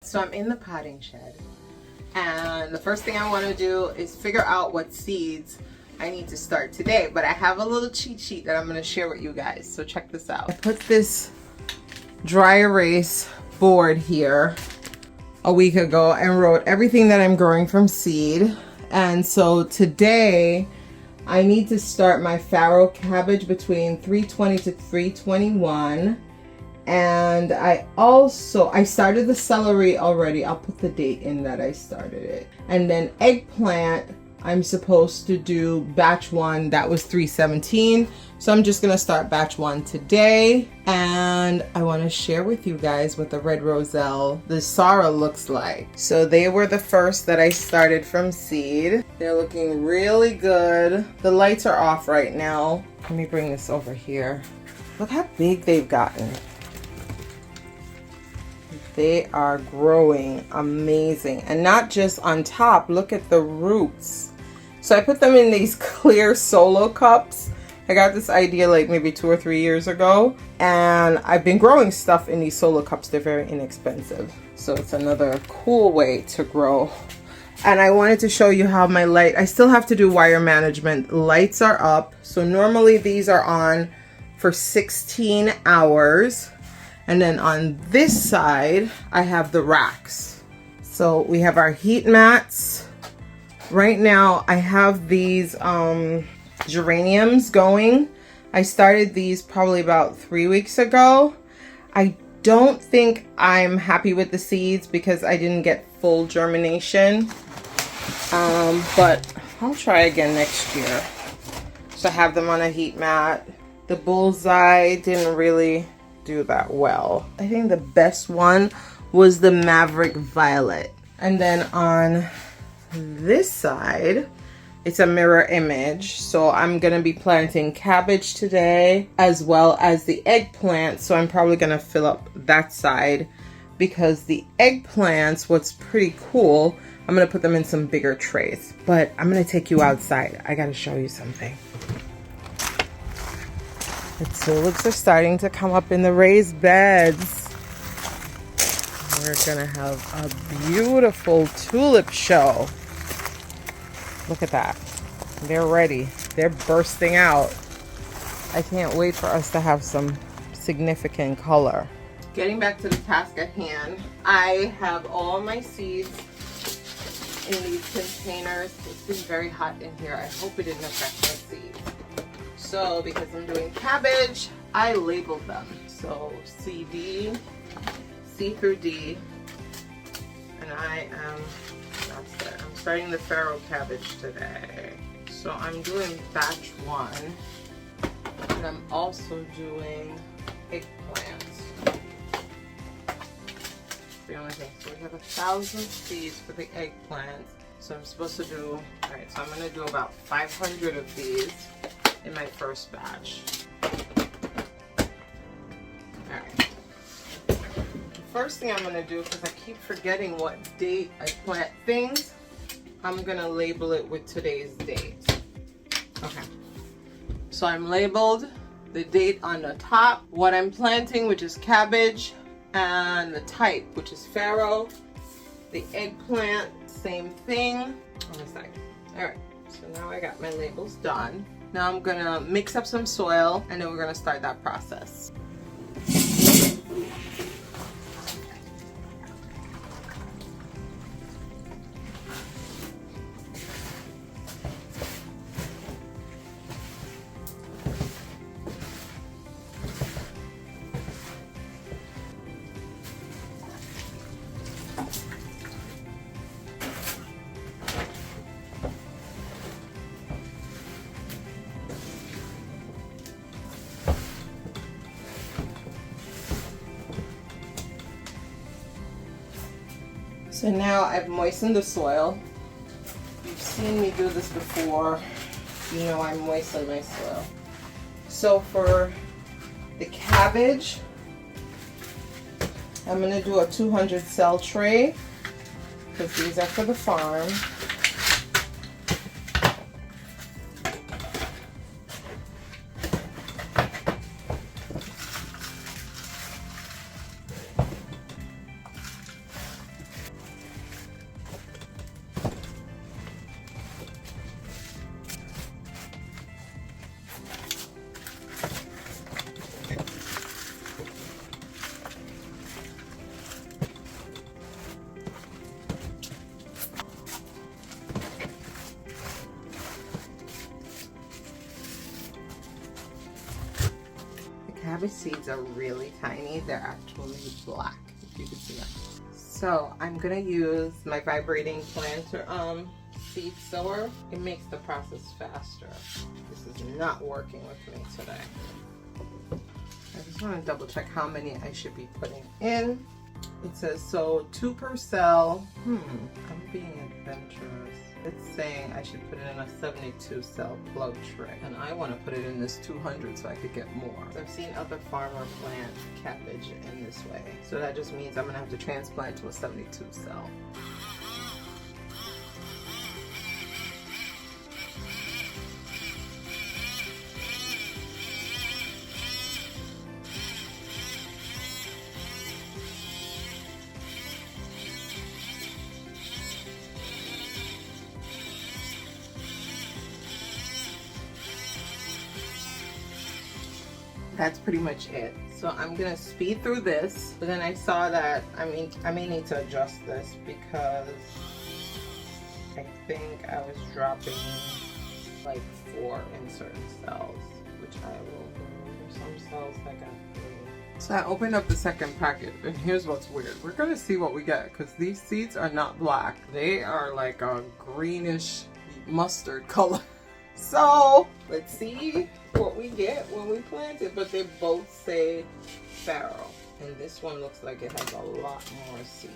So I'm in the potting shed, and the first thing I want to do is figure out what seeds I need to start today. But I have a little cheat sheet that I'm going to share with you guys, so check this out. I put this dry erase board here a week ago and wrote everything that I'm growing from seed. And so today I need to start my farro cabbage between 320 to 321. And I started the celery already. I'll put the date in that I started it. And then eggplant, I'm supposed to do batch 1. That was 317. So I'm just gonna start batch 1 today. And I wanna share with you guys what the red roselle, the Sarah, looks like. So they were the first that I started from seed. They're looking really good. The lights are off right now. Let me bring this over here. Look how big they've gotten. They are growing amazing. And not just on top, look at the roots. So I put them in these clear solo cups. I got this idea like maybe 2 or 3 years ago. And I've been growing stuff in these solo cups. They're very inexpensive. So it's another cool way to grow. And I wanted to show you how my light, I still have to do wire management. Lights are up. So normally these are on for 16 hours. And then on this side, I have the racks. So we have our heat mats. Right now, I have these geraniums going. I started these probably about 3 weeks ago. I don't think I'm happy with the seeds because I didn't get full germination. But I'll try again next year. So I have them on a heat mat. The bullseye didn't really do that well. I think the best one was the Maverick Violet. And then on this side, it's a mirror image. So I'm gonna be planting cabbage today as well as the eggplant. So I'm probably gonna fill up that side because the eggplants, what's pretty cool, I'm gonna put them in some bigger trays. But I'm gonna take you outside. I gotta show you something. The tulips are starting to come up in the raised beds. We're gonna have a beautiful tulip show. Look at that. They're ready. They're bursting out. I can't wait for us to have some significant color. Getting back to the task at hand, I have all my seeds in these containers. It's been very hot in here. I hope it didn't affect my seeds. So because I'm doing cabbage, I labeled them. So CD, C through D, and I'm starting the farro cabbage today. So I'm doing batch 1, and I'm also doing eggplants. The only thing, so we have 1,000 seeds for the eggplants. So I'm supposed to do, all right, so I'm gonna do about 500 of these in my first batch. Alright. The first thing I'm going to do, because I keep forgetting what date I plant things, I'm going to label it with today's date. Okay. So I'm labeled the date on the top, what I'm planting, which is cabbage, and the type, which is farro. The eggplant, same thing on the side. Alright. So now I got my labels done. Now I'm gonna mix up some soil and then we're gonna start that process. So now I've moistened the soil. You've seen me do this before. You know I moisten my soil. So for the cabbage, I'm going to do a 200 cell tray because these are for the farm. cabbage seeds are really tiny. They're actually black, if you can see that. So I'm gonna use my vibrating planter seed sower. It makes the process faster. This is not working with me today. I just want to double check how many I should be putting in. It says so 2 per cell. I'm being adventurous. It's saying I should put it in a 72 cell plug tray, and I want to put it in this 200 so I could get more. I've seen other farmer plant cabbage in this way, so that just means I'm gonna have to transplant to a 72 cell. That's pretty much it. So I'm gonna speed through this, but then I saw that I may need to adjust this because I think I was dropping like 4 in certain cells, which I will do. Some cells I got 3. So I opened up the second packet, and here's what's weird. We're gonna see what we get, because these seeds are not black. They are like a greenish mustard color. So let's see what we get when we plant it, but they both say farrow, and this one looks like it has a lot more seeds.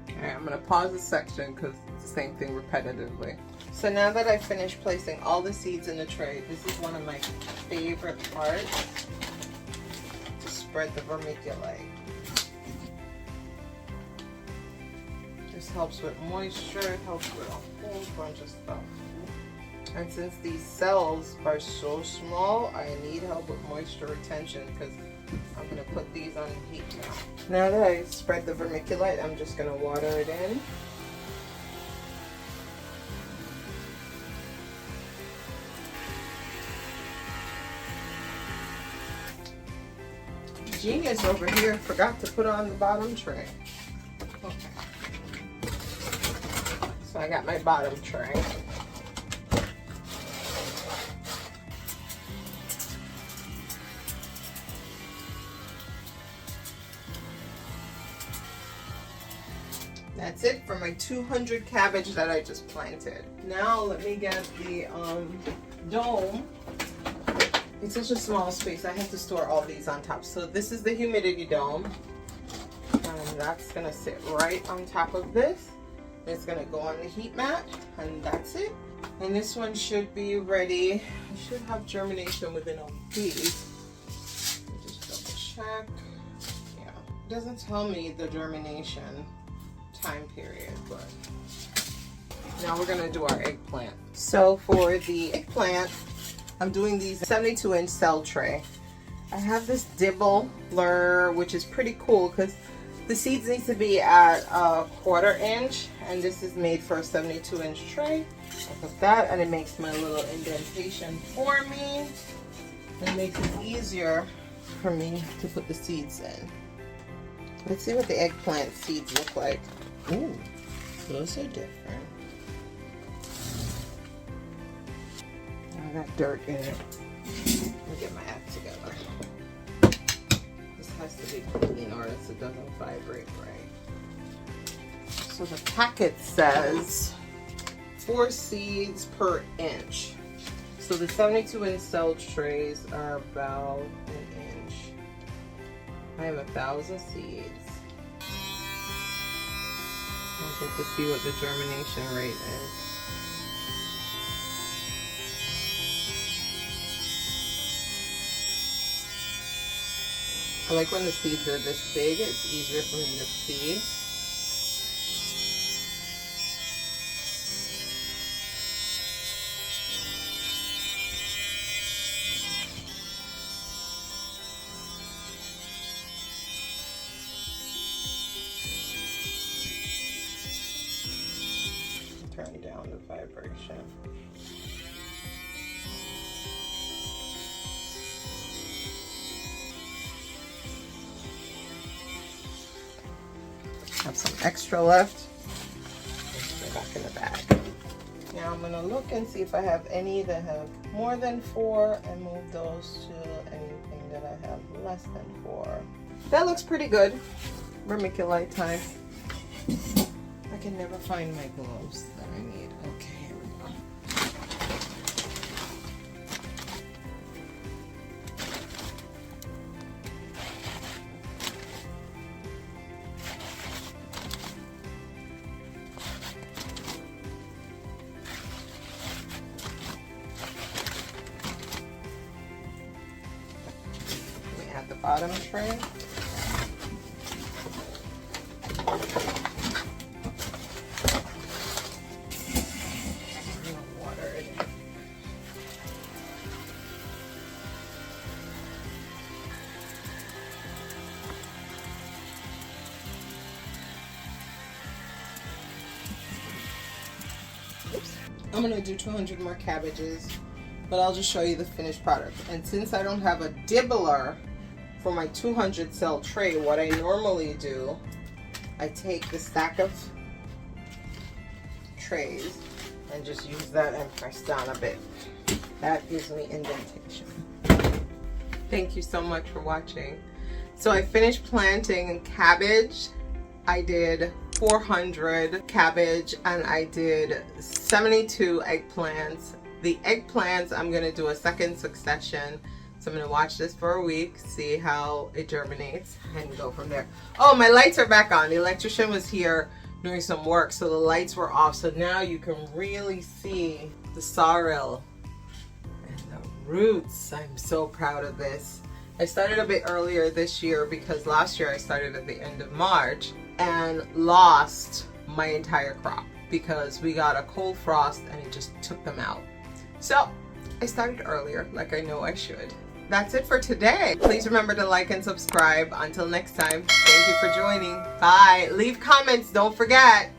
Okay, I'm gonna pause this section because it's the same thing repetitively. So now that I've finished placing all the seeds in the tray, this is one of my favorite parts, to spread the vermiculite. This helps with moisture, it helps with a whole bunch of stuff. And since these cells are so small, I need help with moisture retention because I'm going to put these on heat now. Now that I spread the vermiculite, I'm just going to water it in. Genius over here forgot to put on the bottom tray. Okay. So I got my bottom tray. That's it for my 200 cabbage that I just planted. Now let me get the dome. It's such a small space, I have to store all these on top. So this is the humidity dome, and that's gonna sit right on top of this. It's gonna go on the heat mat, and that's it. And this one should be ready. I should have germination within a week. Just double check. Yeah, it doesn't tell me the germination time period, but now we're gonna do our eggplant. So for the eggplant, I'm doing these 72-inch cell tray. I have this dibbler, which is pretty cool because the seeds need to be at a 1/4 inch, and this is made for a 72-inch tray. I put that, and it makes my little indentation for me. It makes it easier for me to put the seeds in. Let's see what the eggplant seeds look like. Ooh, those are different. I got dirt in it. Let me get my act together. This has to be clean or else it doesn't vibrate right. So the packet says 4 seeds per inch. So the 72-inch cell trays are about 1 inch. I have 1,000 seeds. I'll get to see what the germination rate is. I like when the seeds are this big, it's easier for me to see. have some extra left. Put it back in the bag. Now I'm gonna look and see if I have any that have more than 4 and move those to anything that I have less than 4. That looks pretty good. Vermiculite time. I can never find my gloves that I need. Okay, here we go. Let me add the bottom tray. I'm gonna do 200 more cabbages, but I'll just show you the finished product. And since I don't have a dibbler for my 200 cell tray, what I normally do, I take the stack of trays and just use that and press down a bit. That gives me indentation. Thank you so much for watching. So I finished planting cabbage. I did 400 cabbage and I did 72 eggplants. The eggplants I'm gonna do a second succession. So I'm gonna watch this for a week, see how it germinates and go from there. Oh, my lights are back on. The electrician was here doing some work, so the lights were off. So now you can really see the sorrel and the roots. I'm so proud of this. I started a bit earlier this year because last year I started at the end of March and lost my entire crop because we got a cold frost and it just took them out. So I started earlier, like I know I should. That's it for today. Please remember to like and subscribe. Until next time, thank you for joining. Bye. Leave comments, don't forget.